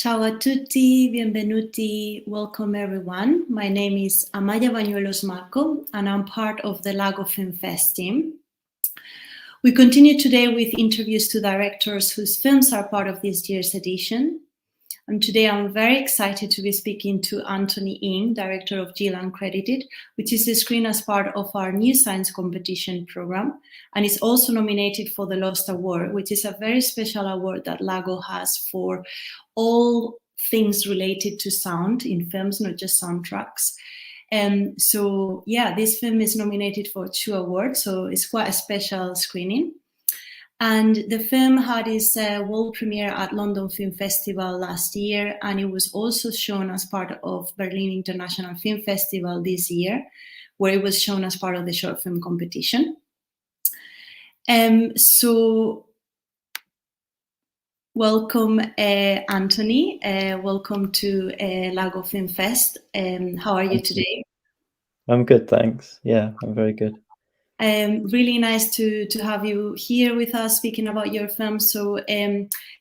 Ciao a tutti, benvenuti, welcome everyone. My name is Amaya Bañuelos Marco and I'm part of the Lago Film Fest team. We continue today with interviews to directors whose films are part of this year's edition. And today I'm very excited to be speaking to Anthony Ng, director of Jill Uncredited, which is screened as part of our new science competition program and is also nominated for the Lost Award, which is a very special award that Lago has for all things related to sound in films, not just soundtracks. This film is nominated for 2 awards, so it's quite a special screening. And the film had its world premiere at London Film Festival last year, and it was also shown as part of Berlin International Film Festival this year, where it was shown as part of the short film competition. Welcome, Anthony. Welcome to Lago Film Fest. How are you today? I'm good, thanks. Yeah, I'm very good. Really nice to have you here with us speaking about your film. So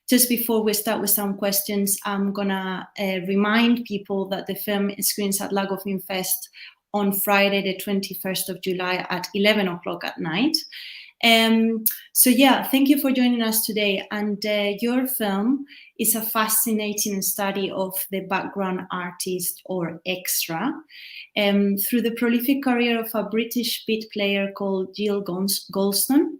just before we start with some questions, I'm gonna remind people that the film screens at Lago Film Fest on Friday, the 21st of July at 11 o'clock at night. Thank you for joining us today. And your film is a fascinating study of the background artist or extra through the prolific career of a British beat player called Jill Golston.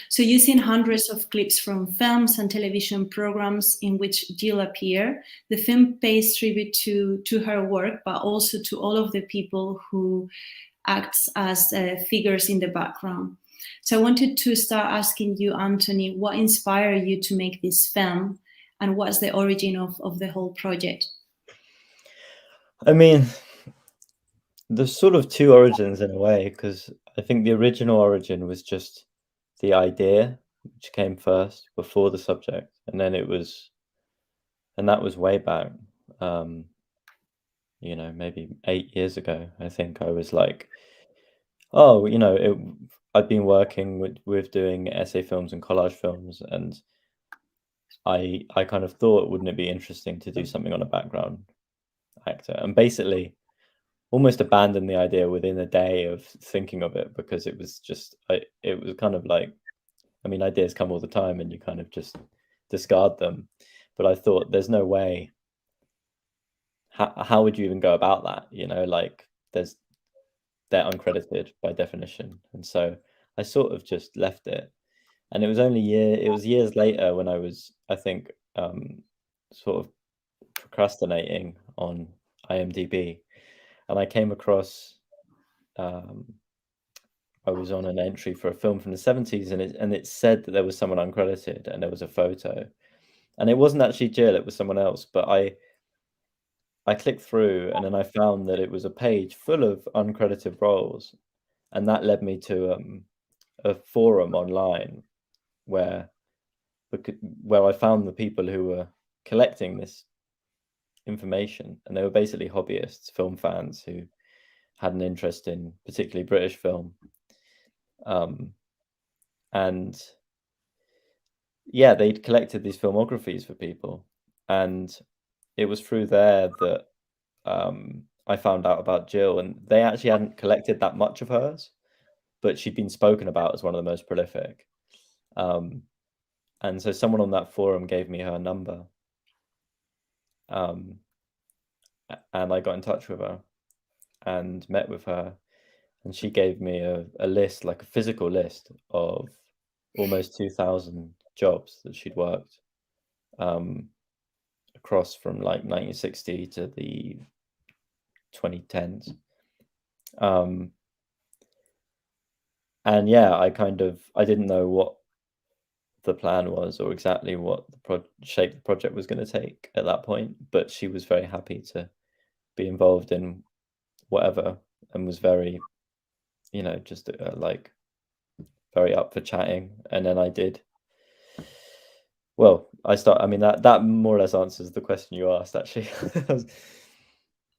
So using hundreds of clips from films and television programs in which Jill appeared, the film pays tribute to her work, but also to all of the people who act as figures in the background. So I wanted to start asking you, Anthony, what inspired you to make this film and what's the origin of the whole project? I mean, there's sort of 2 origins in a way, because I think the original origin was just the idea, which came first before the subject, and that was way back, maybe 8 years ago. I think I was like, oh, I've been working with doing essay films and collage films, and I kind of thought, wouldn't it be interesting to do something on a background actor? And basically almost abandoned the idea within a day of thinking of it, because it was just, it was kind of like, I mean, ideas come all the time and you kind of just discard them. But I thought, there's no way. How would you even go about that? Like they're uncredited by definition. And so I sort of just left it. And it was years later when I was, I think, sort of procrastinating on IMDb, and I came across, I was on an entry for a film from the 70s, and it said that there was someone uncredited, and there was a photo, and it wasn't actually Jill, it was someone else. But I clicked through, and then I found that it was a page full of uncredited roles, and that led me to a forum online where I found the people who were collecting this information, and they were basically hobbyists, film fans who had an interest in particularly British film. And yeah, they'd collected these filmographies for people, and it was through there that I found out about Jill, and they actually hadn't collected that much of hers, but she'd been spoken about as one of the most prolific. And so someone on that forum gave me her number, and I got in touch with her and met with her, and she gave me a list, like a physical list of almost 2,000 jobs that she'd worked across from like 1960 to the 2010s. And yeah, I didn't know what the plan was or exactly what the shape the project was going to take at that point, but she was very happy to be involved in whatever, and was very, just like very up for chatting. And then I did. Well, I mean, that more or less answers the question you asked, actually.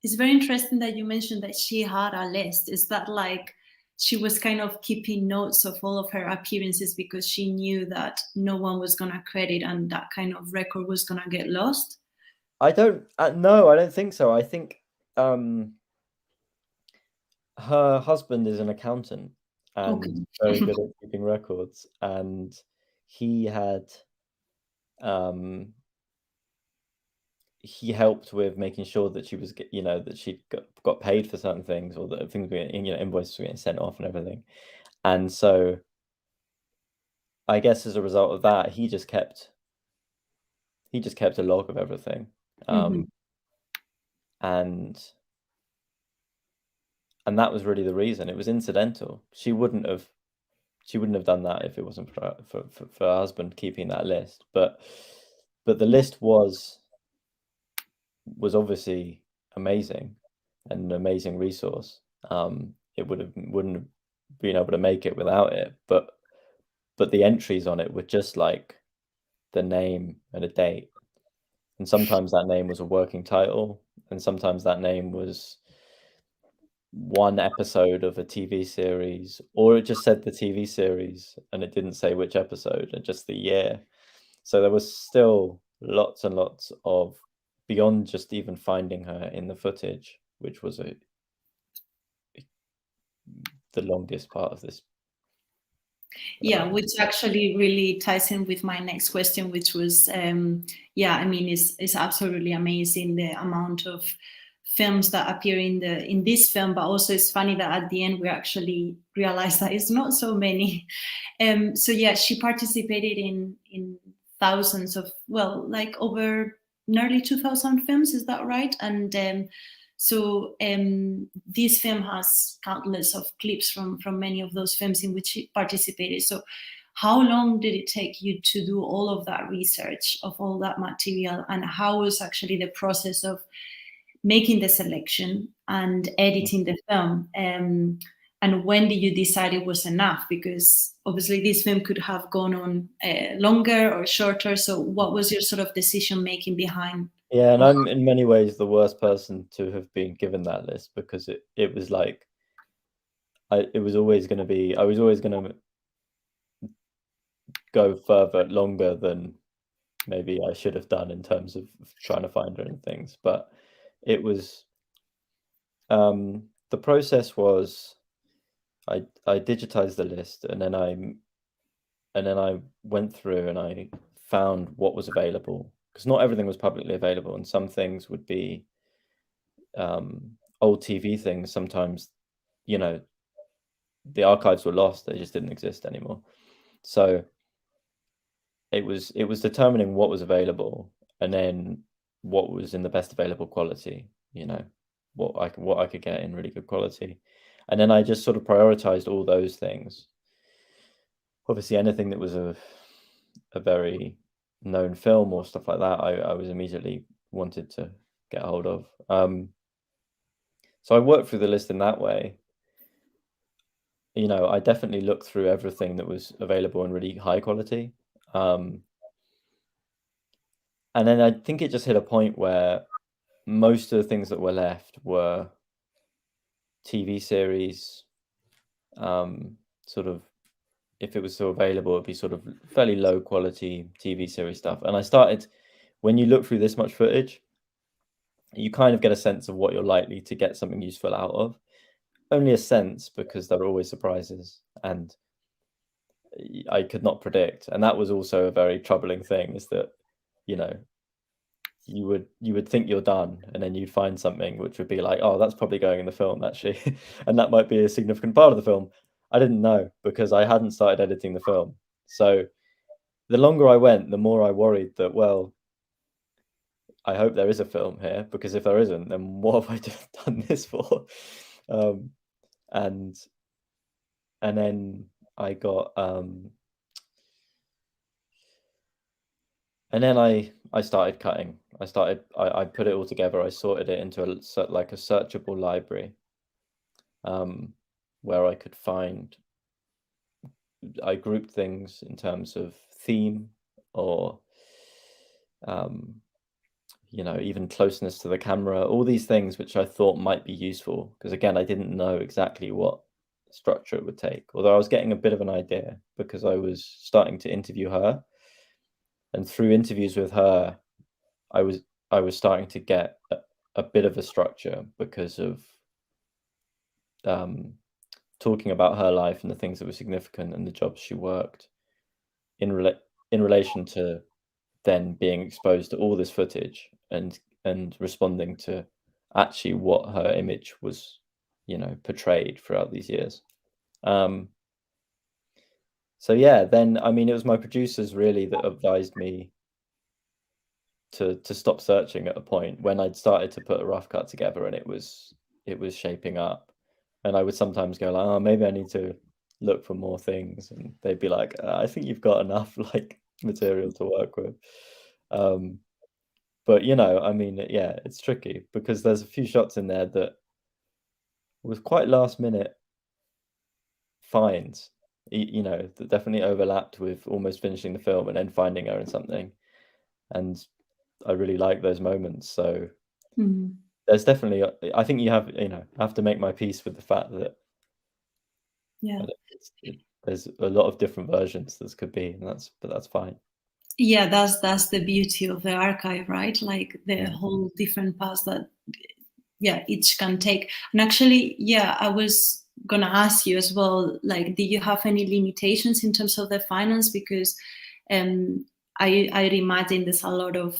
It's very interesting that you mentioned that she had a list. Is that like she was kind of keeping notes of all of her appearances because she knew that no one was going to credit and that kind of record was going to get lost? I don't. No, I don't think so. I think her husband is an accountant and Okay. very good at keeping records, and he had he helped with making sure that she was, that she got paid for certain things, or that things were getting, invoices were getting sent off and everything. And so I guess as a result of that, he just kept a log of everything. Hmm. And that was really the reason. It was incidental. She wouldn't have done that if it wasn't for her husband keeping that list. But the list was obviously amazing, and an amazing resource. It wouldn't have been able to make it without it. But the entries on it were just like the name and a date. And sometimes that name was a working title, and sometimes that name was one episode of a TV series, or it just said the TV series and it didn't say which episode and just the year. So there was still lots and lots of, beyond just even finding her in the footage, which was the longest part of this. Yeah, which actually really ties in with my next question, which was, yeah, I mean, it's absolutely amazing the amount of films that appear in this film, but also it's funny that at the end we actually realize that it's not so many. So yeah, she participated in thousands of, well, like over nearly 2,000 films, is that right? And so this film has countless of clips from many of those films in which she participated. So how long did it take you to do all of that research of all that material, and how was actually the process of making the selection and editing the film? And when did you decide it was enough? Because obviously this film could have gone on longer or shorter. So what was your sort of decision making behind? Yeah, and Or I'm in many ways the worst person to have been given that list, because it was like it was always going to be, I was always going to go further longer than maybe I should have done in terms of trying to find her and things. But it was, the process was, I digitized the list, and then I went through and I found what was available, because not everything was publicly available, and some things would be old TV things. Sometimes, you know, the archives were lost; they just didn't exist anymore. So it was determining what was available, and then what was in the best available quality. What I could get in really good quality, and then I just sort of prioritized all those things. Obviously, anything that was a very known film or stuff like that, I was immediately wanted to get a hold of. So I worked through the list in that way. I definitely looked through everything that was available in really high quality. And then I think it just hit a point where most of the things that were left were TV series, sort of, if it was still available, it'd be sort of fairly low quality TV series stuff. And I started, when you look through this much footage, you kind of get a sense of what you're likely to get something useful out of. Only a sense, because there are always surprises, and I could not predict. And that was also a very troubling thing, is that, you know, you would think you're done, and then you'd find something which would be like, oh, that's probably going in the film, actually. And that might be a significant part of the film. I didn't know, because I hadn't started editing the film. So the longer I went, the more I worried that, well, I hope there is a film here, because if there isn't, then what have I done this for? And then I got and then I started cutting. I put it all together. I sorted it into a searchable library, where I could find. I grouped things in terms of theme, or even closeness to the camera, all these things which I thought might be useful, because again, I didn't know exactly what structure it would take, although I was getting a bit of an idea because I was starting to interview her. And through interviews with her, I was I was starting to get a bit of a structure because of talking about her life and the things that were significant and the jobs she worked in relation to then being exposed to all this footage and responding to actually what her image was, portrayed throughout these years. So yeah, then I mean, it was my producers really that advised me to stop searching at a point when I'd started to put a rough cut together and it was shaping up, and I would sometimes go like, oh, maybe I need to look for more things, and they'd be like, I think you've got enough like material to work with. But I mean, yeah, it's tricky because there's a few shots in there that was quite last minute finds, that definitely overlapped with almost finishing the film and then finding her in something. And I really like those moments. So there's definitely, I think you have to make my peace with the fact that there's a lot of different versions this could be, and that's fine. Yeah, that's the beauty of the archive, right? Like the whole different paths that each can take. And actually, I was gonna ask you as well, like, do you have any limitations in terms of the finance? Because I'd imagine there's a lot of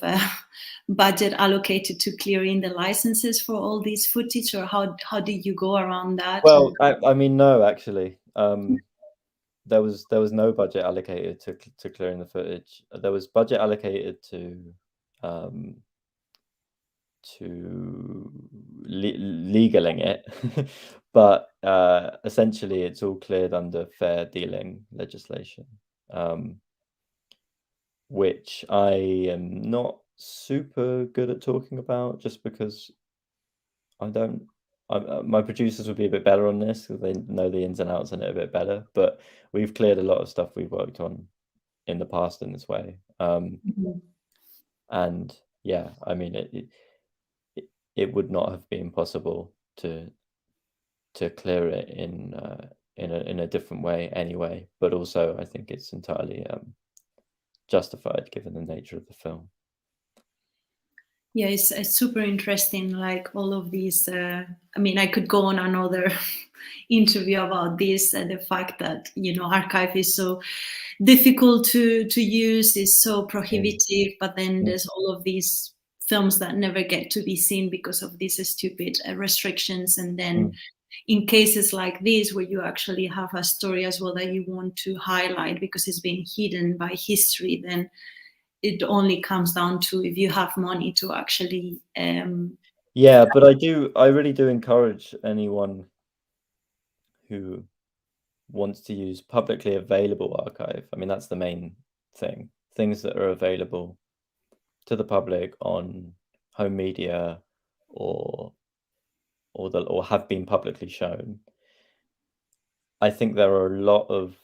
budget allocated to clearing the licenses for all these footage, or how did you go around that? Well, I mean, no, actually, there was no budget allocated to clearing the footage. There was budget allocated to legaling it, but essentially it's all cleared under fair dealing legislation, which I am not super good at talking about, just because my producers would be a bit better on this because they know the ins and outs in it a bit better. But we've cleared a lot of stuff we've worked on in the past in this way, and yeah, I mean it would not have been possible to clear it in a different way anyway. But also, I think it's entirely justified given the nature of the film. Yeah, it's super interesting. Like all of these. I mean, I could go on another interview about this. The fact that archive is so difficult to use, is so prohibitive, but then there's all of these films that never get to be seen because of these stupid restrictions. And then in cases like this, where you actually have a story as well that you want to highlight because it's been hidden by history, then it only comes down to if you have money to actually but I really do encourage anyone who wants to use publicly available archive. I mean, that's the main thing. Things that are available to the public on home media or have been publicly shown. I think there are a lot of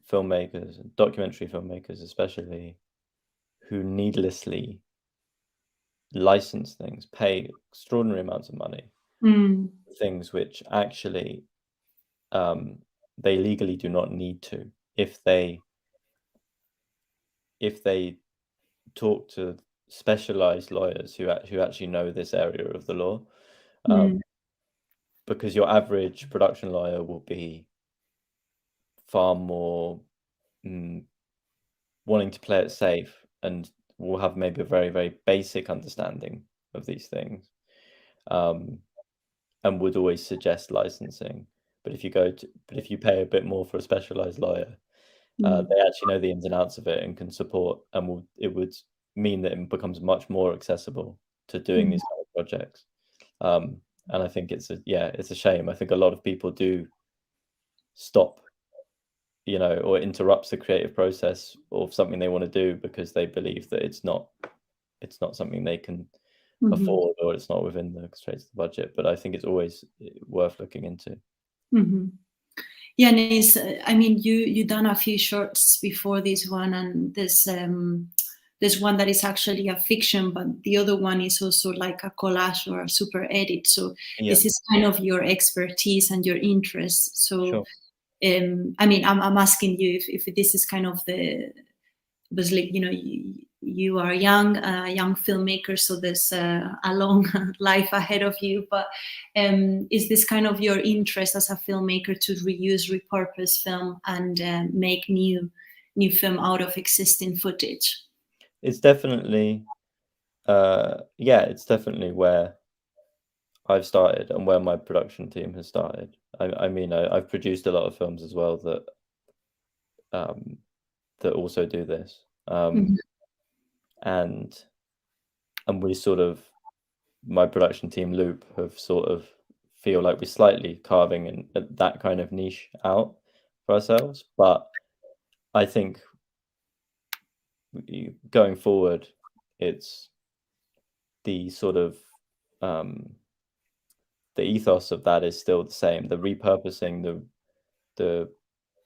filmmakers, documentary filmmakers especially, who needlessly license things, pay extraordinary amounts of money, things which actually they legally do not need to, if they talk to specialized lawyers who actually know this area of the law, because your average production lawyer will be far more wanting to play it safe and will have maybe a very, very basic understanding of these things, and would always suggest licensing. But if you pay a bit more for a specialized lawyer, they actually know the ins and outs of it and can support, and it would mean that it becomes much more accessible to doing these kind of projects. And I think it's a shame. I think a lot of people do stop, or interrupts the creative process of something they want to do because they believe that it's not something they can afford, or it's not within the constraints of the budget. But I think it's always worth looking into. Yeah, and I mean, you done a few shorts before this one, and there's one that is actually a fiction, but the other one is also like a collage or a super edit. So this is kind of your expertise and your interest. So I mean, I'm asking you if this is kind of obviously, you are young, a young filmmaker, so there's a long life ahead of you. But is this kind of your interest as a filmmaker to reuse, repurpose film and make new film out of existing footage? It's definitely, it's definitely where I've started and where my production team has started. I mean, I've produced a lot of films as well that that also do this, Mhm. and we sort of, my production team Loop have sort of feel like we're slightly carving in that kind of niche out for ourselves. But I think going forward, it's the sort of the ethos of that is still the same. The repurposing, the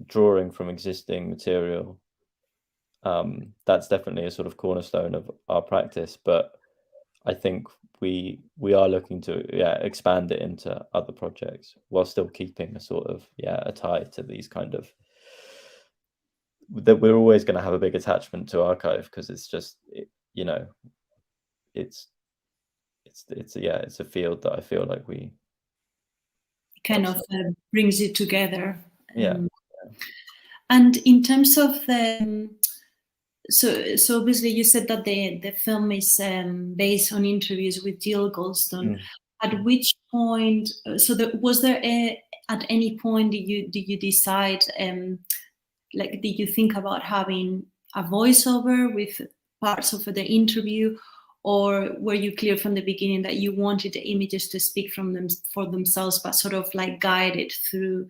drawing from existing material. That's definitely a sort of cornerstone of our practice. But I think we are looking to expand it into other projects while still keeping a sort of a tie to these kind of, that we're always going to have a big attachment to archive because it's just it's it's a field that I feel like we Kind of brings it together. yeah. And in terms of the so obviously you said that the film is based on interviews with Jill Goldstone. At which point, was there at any point did you decide, like, did you think about having a voiceover with parts of the interview, or were you clear from the beginning that you wanted the images to speak from them for themselves, but sort of like guided through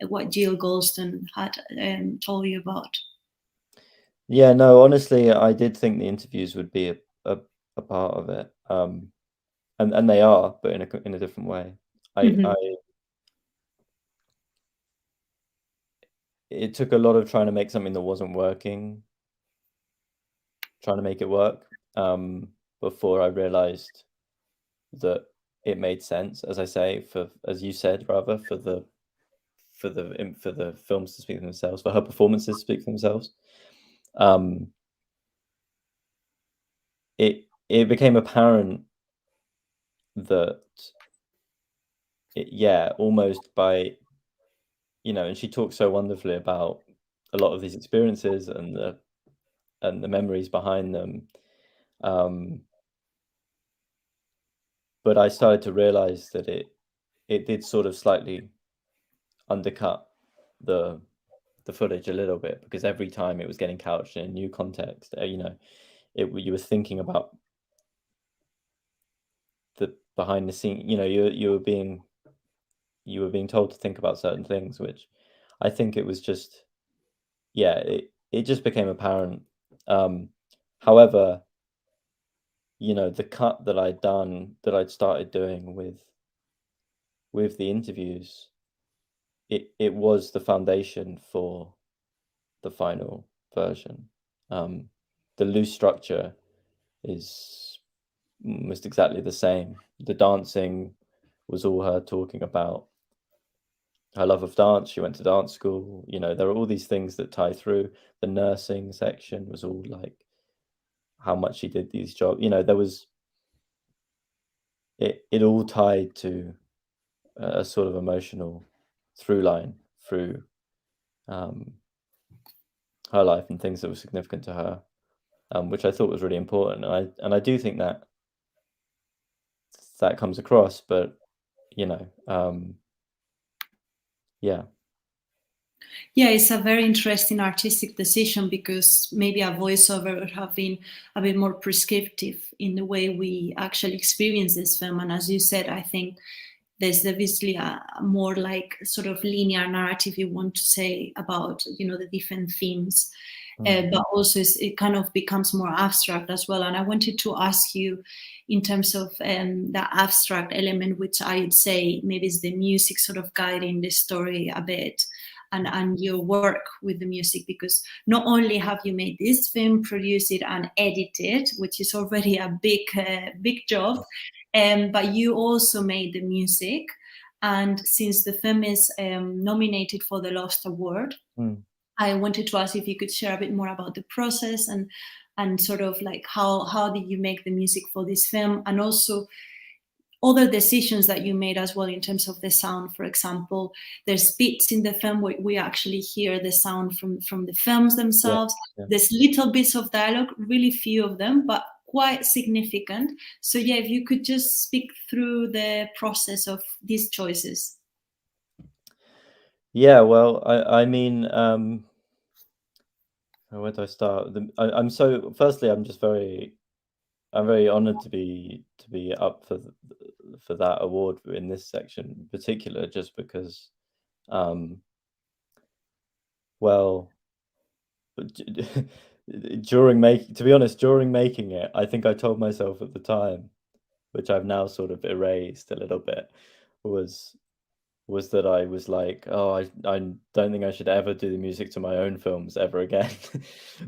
what Jill Goldstone had told you about? Yeah, no, honestly, I did think the interviews would be a part of it, and they are, but in a different way. Mhm. It took a lot of trying to make something that wasn't working, trying to make it work, before I realized that it made sense, as I say, as you said, rather, for the films to speak for themselves, for her performances to speak for themselves. It became apparent that almost by, and she talks so wonderfully about a lot of these experiences and the memories behind them. But I started to realize that it did sort of slightly undercut the footage a little bit, because every time it was getting couched in a new context, you were thinking about the behind the scene, you were being told to think about certain things, which I think it was just, it just became apparent. However, the cut that I'd started doing with the interviews, it was the foundation for the final version. The loose structure is almost exactly the same. The dancing was all her talking about her love of dance. She went to dance school. There are all these things that tie through. The nursing section was all like how much she did these jobs. There was it all tied to a sort of emotional through line through her life and things that were significant to her, which I thought was really important. And I do think that comes across, but yeah. Yeah, it's a very interesting artistic decision, because maybe a voiceover would have been a bit more prescriptive in the way we actually experience this film. And as you said, I think there's obviously a more like sort of linear narrative you want to say about, the different themes. But also it kind of becomes more abstract as well. And I wanted to ask you, in terms of the abstract element, which I'd say maybe is the music sort of guiding the story a bit, and your work with the music, because not only have you made this film, produced it and edited it, which is already a big job, but you also made the music. And since the film is nominated for the Lost Award, I wanted to ask if you could share a bit more about the process, and and sort of like how did you make the music for this film, and also other decisions that you made as well in terms of the sound. For example, there's bits in the film where we actually hear the sound from the films Yeah, themselves. yeah. There's little bits of dialogue, really few of them, but quite significant. So yeah, if you could just speak through the process of these choices. Yeah, well, I mean, where do I start? I'm so firstly, I'm very honored to be up for that award in this section in particular, just because, well, to be honest, during making it, I think I told myself at the time, which I've now sort of erased a little bit, was that I was like, oh, I don't think I should ever do the music to my own films ever again,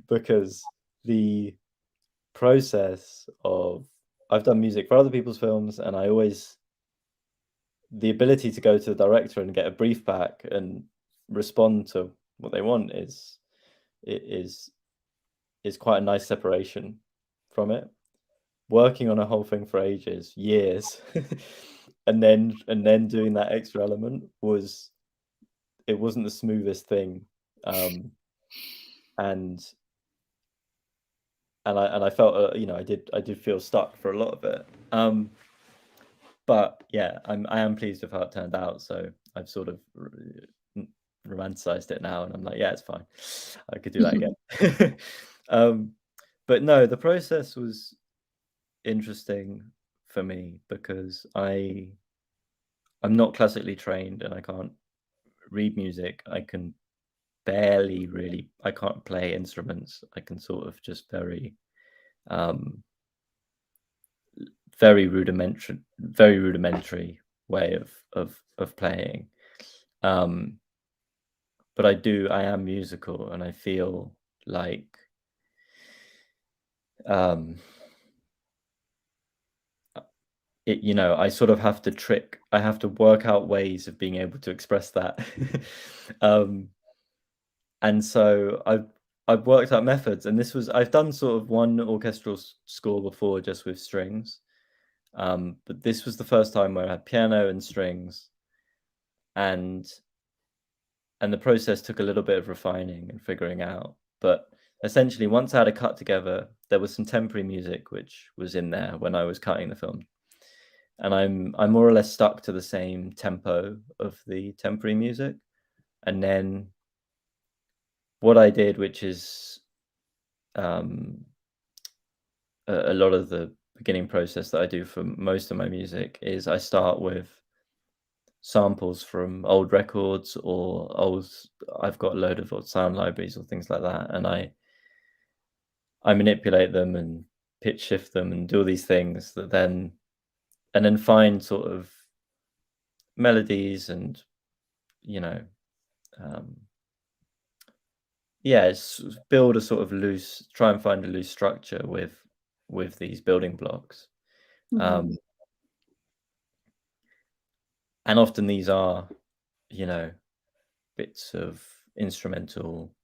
because the process of I've done music for other people's films, and the ability to go to the director and get a brief back and respond to what they want is quite a nice separation from it. Working on a whole thing for ages, years, and then doing that extra element it wasn't the smoothest thing, and I felt I did feel stuck for a lot of it. But yeah, I am pleased with how it turned out. So I've sort of romanticized it now, and I'm like, yeah, it's fine. I could do that again. But no, the process was interesting for me because I'm not classically trained and I can't read music. I can't play instruments. I can sort of just very rudimentary way of playing. But I am musical, and I feel like I sort of have to work out ways of being able to express that. And so I've worked out methods, and I've done sort of one orchestral score before just with strings. But this was the first time where I had piano and strings, and the process took a little bit of refining and figuring out. But essentially, once I had a cut together, there was some temporary music which was in there when I was cutting the film, and I'm more or less stuck to the same tempo of the temporary music. And then what I did, which is a lot of the beginning process that I do for most of my music, is I start with samples from old records I've got a load of old sound libraries or things like that, and I manipulate them and pitch shift them and do all these things and then find sort of melodies and you know build a sort of try and find a loose structure with these building blocks. Mhm. And often these are bits of instrumental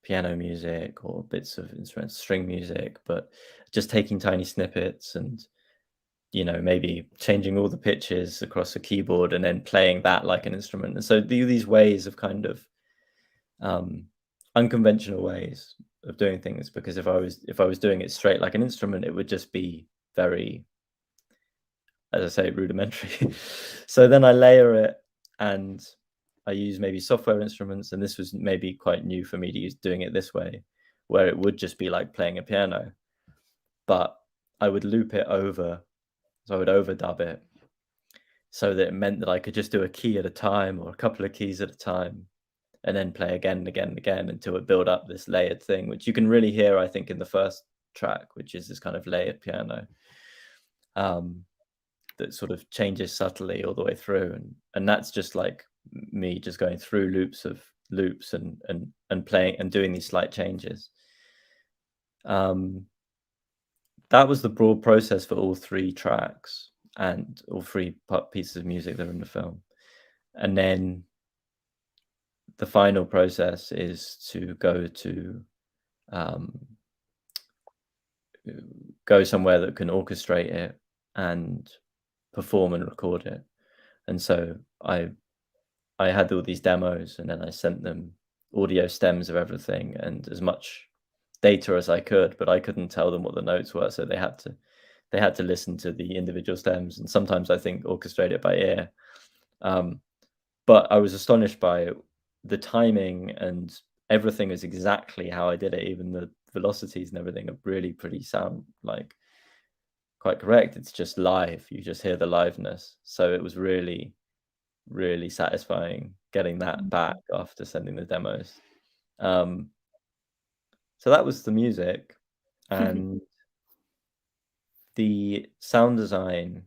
piano music or bits of instrumental string music, but just taking tiny snippets and maybe changing all the pitches across a keyboard and then playing that like an instrument. And so these ways of kind of unconventional ways of doing things, because if I was doing it straight like an instrument, it would just be very, as I say, rudimentary. So then I layer it, and I use maybe software instruments, and this was maybe quite new for me to use doing it this way, where it would just be like playing a piano, but I would loop it over, so I would overdub it, so that it meant that I could just do a key at a time or a couple of keys at a time, and then play again and again and again until it built up this layered thing, which you can really hear, I think, in the first track, which is this kind of layered piano that sort of changes subtly all the way through, and that's just like me just going through loops and playing and doing these slight changes. That was the broad process for all three tracks and all three pieces of music that are in the film. And then the final process is to go to go somewhere that can orchestrate it and perform and record it. And so I had all these demos, and then I sent them audio stems of everything and as much data as I could, but I couldn't tell them what the notes were, so they had to listen to the individual stems, and sometimes I think orchestrate it by ear. But I was astonished by the timing, and everything is exactly how I did it. Even the velocities and everything are really pretty sound like quite correct. It's just live. You just hear the liveness. So it was really, really satisfying getting that back after sending the demos. So that was the music, and the sound design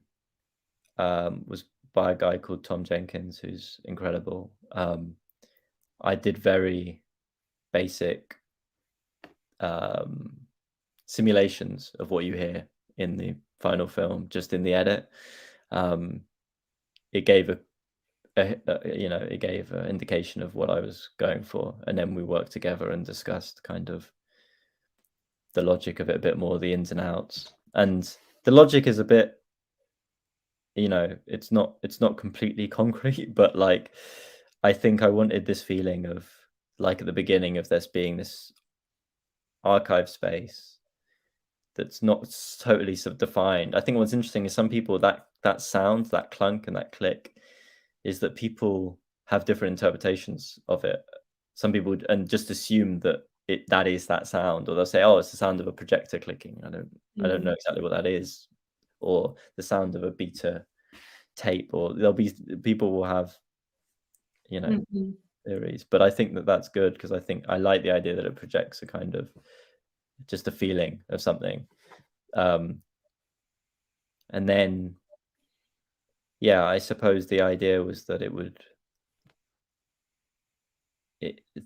was by a guy called Tom Jenkins, who's incredible. I did very basic simulations of what you hear in the final film, just in the edit. It gave it gave an indication of what I was going for, and then we worked together and discussed kind of the logic of it a bit more, the ins and outs. And the logic is a bit, it's not completely concrete, but like I think I wanted this feeling of, like at the beginning, of this being this archive space that's not totally sort of defined. I think what's interesting is some people, that sound, that clunk and that click, is that people have different interpretations of it. Some people and just assume that that is that sound, or they'll say, oh, it's the sound of a projector clicking. I don't know exactly what that is, or the sound of a beta tape, or people will have theories. But I think that that's good, because I like the idea that it projects a kind of just a feeling of something. And then I suppose the idea was that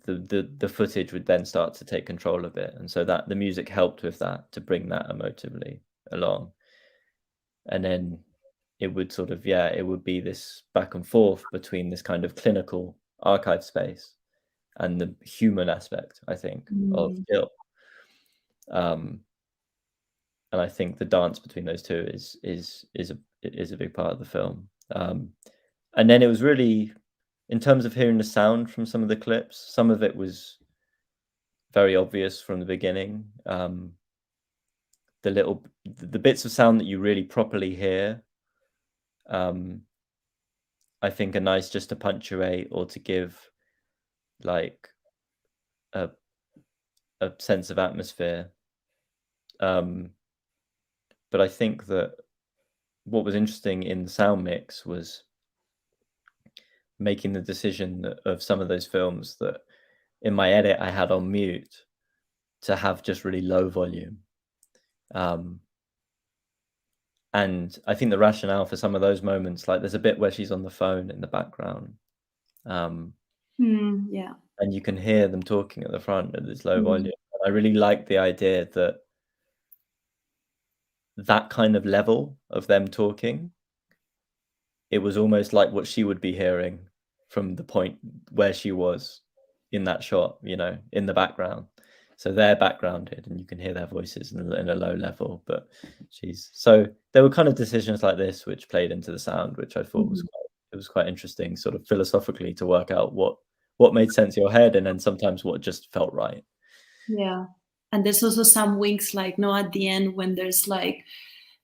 the footage would then start to take control of it, and so that the music helped with that, to bring that emotively along. And then it would sort of it would be this back and forth between this kind of clinical archive space and the human aspect, I think, of Jill. And I think the dance between those two is a big part of the film. And then it was really, in terms of hearing the sound from some of the clips, some of it was very obvious from the beginning. The bits of sound that you really properly hear, I think are nice just to punctuate or to give like a sense of atmosphere. But I think that what was interesting in the sound mix was making the decision of some of those films that in my edit I had on mute to have just really low volume. And I think the rationale for some of those moments, like there's a bit where she's on the phone in the background. And you can hear them talking at the front at this low volume. I really like the idea that kind of level of them talking, it was almost like what she would be hearing from the point where she was in that shot, in the background. So they're backgrounded and you can hear their voices in a low level, but so there were kind of decisions like this which played into the sound, which I thought was quite interesting, sort of philosophically, to work out what made sense in your head, and then sometimes what just felt right. Yeah. And there's also some winks, like at the end, when there's like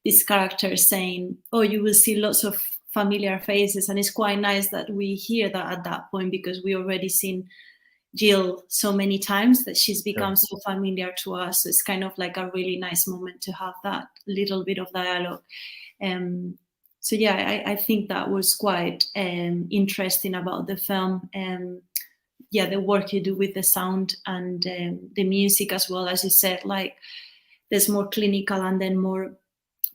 this character saying, oh, you will see lots of familiar faces. And it's quite nice that we hear that at that point, because we already seen Jill so many times that she's become so familiar to us. So it's kind of like a really nice moment to have that little bit of dialogue. So I think that was quite interesting about the film. The work you do with the sound and the music as well, as you said, like there's more clinical and then more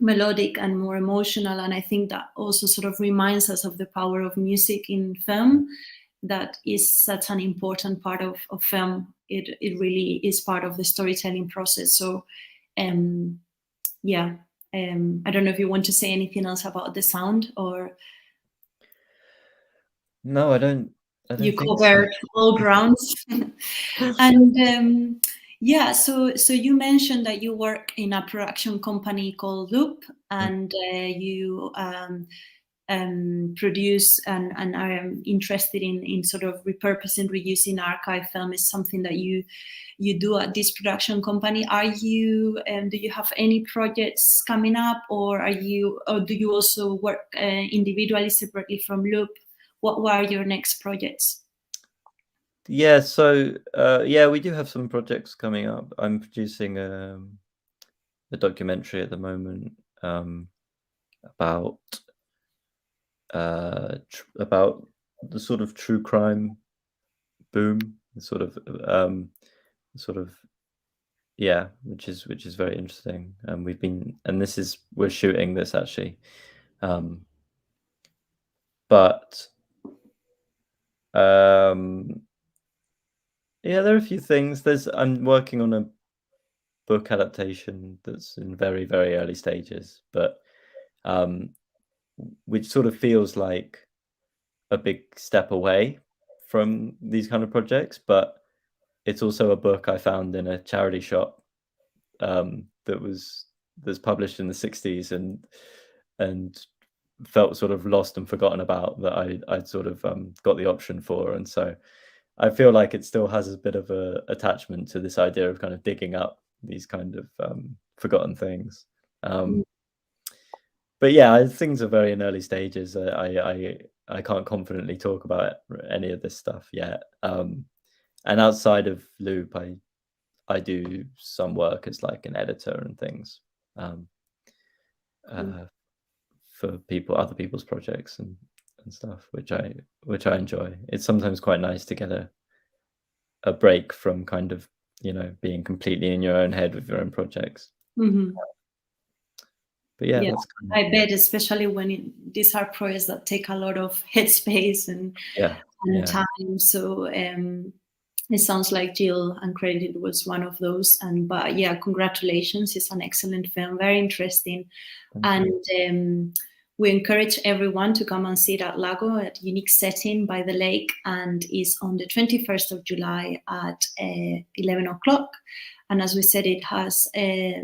melodic and more emotional. And I think that also sort of reminds us of the power of music in film. That is such an important part of film. It really is part of the storytelling process. So I don't know if you want to say anything else about the sound, or no, I don't you think covered all grounds. And Yeah, so you mentioned that you work in a production company called Loop, and you produce and are interested in sort of repurposing, reusing archive film is something that you do at this production company. Are you do you have any projects coming up, or do you also work individually, separately from Loop? What are your next projects? Yeah, so yeah, we do have some projects coming up. I'm producing a documentary at the moment about about the sort of true crime boom, sort of yeah, which is very interesting. And we're shooting this actually, but yeah, there are a few things. I'm working on a book adaptation that's in very, very early stages, but um, which sort of feels like a big step away from these kind of projects. But it's also a book I found in a charity shop that's published in the 60s and felt sort of lost and forgotten about, that I'd sort of got the option for, and so I feel like it still has a bit of a attachment to this idea of kind of digging up these kind of forgotten things. But yeah, things are very in early stages. I can't confidently talk about any of this stuff yet. And outside of Loop, I do some work as like an editor and things for other people's projects and stuff, which I enjoy. It's sometimes quite nice to get a break from kind of, being completely in your own head with your own projects. Mm-hmm. But yeah, Yeah, that's kind of, I bet, especially when these are projects that take a lot of headspace and time. So it sounds like Jill Uncredited was one of those. But yeah, congratulations! It's an excellent film, very interesting, and we encourage everyone to come and see it at Lago, at unique setting by the lake, and is on the 21st of July at 11 o'clock. And as we said, it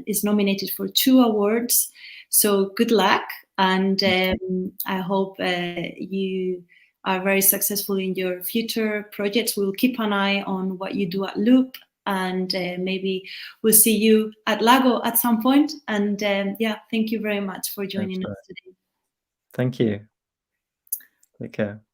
is nominated for 2 awards. So good luck, and I hope you are very successful in your future projects. We'll keep an eye on what you do at Loop, and maybe we'll see you at Lago at some point. And yeah, thank you very much for joining us today. Thank you. Take care.